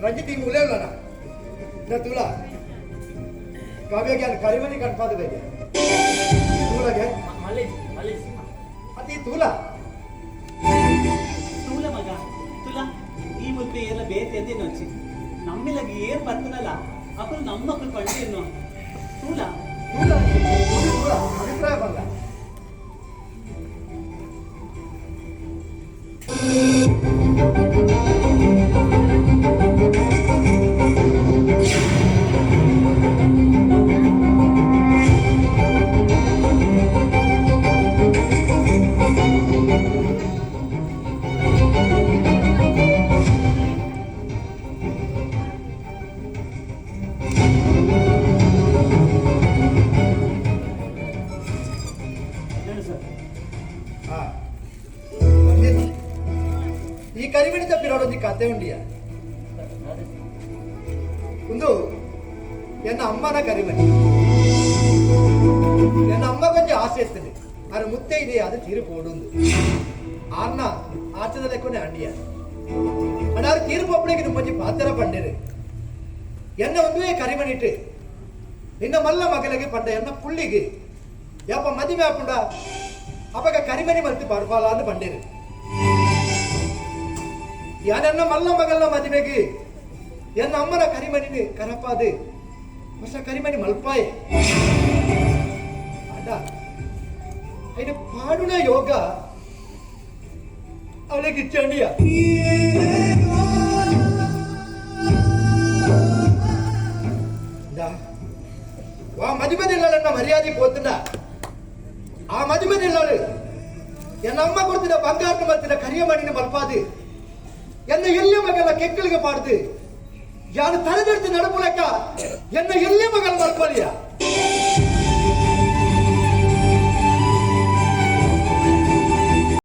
ರಂಜಿತ್ ಹಿಂಗ್ ಉಲೇವಲ್ಲ ತುಳ ಕಾವ್ಯಗೆ ಅಲ್ಲಿ ಕರಿಮನಿ ಕಣ್ಪಾದ ಬೇಕೆ ತೂಲಗೆ ಅತಿ ತೂಲ ತೂಲ ಮಗ ತುಲ ಈ ಮುದ್ದೆ ಎಲ್ಲ ಬೇತೆ ಅದೇ ನಚ್ಚಿ ನಮ್ಮಿಲಗೆ ಏನ್ ಬರ್ತದಲ್ಲ ಅಕ್ಕಳು ನಮ್ಮ ಮಕ್ಕಳು ಪಂಡಿಯನ್ನು ತೂಲ ತೂಲ ತೂಲ ಅಭಿಪ್ರಾಯ ಬಂದ ಈ ಕರಿಮಣಿ ತಪ್ಪಿರೋಡೊಂದು ಕತೆ ಉಂಡಿಯ ಒಂದು ಎನ್ನ ಅಮ್ಮನ ಕರಿಮಣಿ ಎನ್ನ ಅಮ್ಮ ಕೊಂಚ ಆಸೆ ಇರ್ತದೆ ಅದ್ರ ಮುತ್ತೆ ಇದೆ ಅದು ತೀರು ಕೊಡುಂದು ಆರ್ನ ಆಚದ ಲೆಕ್ಕನೆ ಅಂಡಿಯ ಅಣ್ಣಾರು ತೀರು ಪಪ್ಪಳಿಗೆ ನಿಮ್ಮ ಕೊಂಚ ಪಾತ್ರ ಪಂಡೇರು ಎನ್ನ ಒಂದುವೇ ಕರಿಮಣಿ ಇಟ್ಟು ನಿನ್ನ ಮಲ್ಲ ಮಗಳಿಗೆ ಪಂಡ ಎನ್ನ ಪುಳ್ಳಿಗೆ ಯಾಪ ಮದುವೆ ಹಾಕೊಂಡ ಅವಾಗ ಕರಿಮಣಿ ಮಲ್ತಿ ಬರ್ಬಾಲ ಅಂತ ಪಂಡೇರು ಯಾನೆನ್ನ ಮಲ್ಲ ಮಗಲ್ಲ ಮದುವೆಗೆ ಎನ್ನ ಅಮ್ಮನ ಕರಿಮಣಿ ಕರಪಾದೆ ಹೊಸ ಕರಿಮಣಿ ಮಲ್ಪಾಯೆ ಅಡ ಇದು ಪಾಡುನ ಯೋಗ ಅವಳಿಗೆ ಚಂಡಿಯ ಆ ಮದುವೆದಿಲ್ಲ ಮರ್ಯಾದೆ ಹೋತನ ಆ ಮದುವೆದಿಲ್ಲ ಎನ್ನ ಅಮ್ಮ ಕೊಡ್ತಿದ್ದ ಬಂಗಾರ ಮತ್ತಿನ ಕರಿಯ ಮಣ್ಣಿನ ಮಲ್ಪಾದೆ ಎನ್ನ ಎಲ್ಲಿ ಮಗಲ ಕೆಕ್ಕಳಿಗೆ ಪಾಡ್ದು ಯಾರು ತಲೆದೆಡ್ತು ನಡುಪುಲಕ್ಕ ಎನ್ನ ಎಲ್ಲಿ ಮಗಲ ಮಲ್ಪಲಿಯ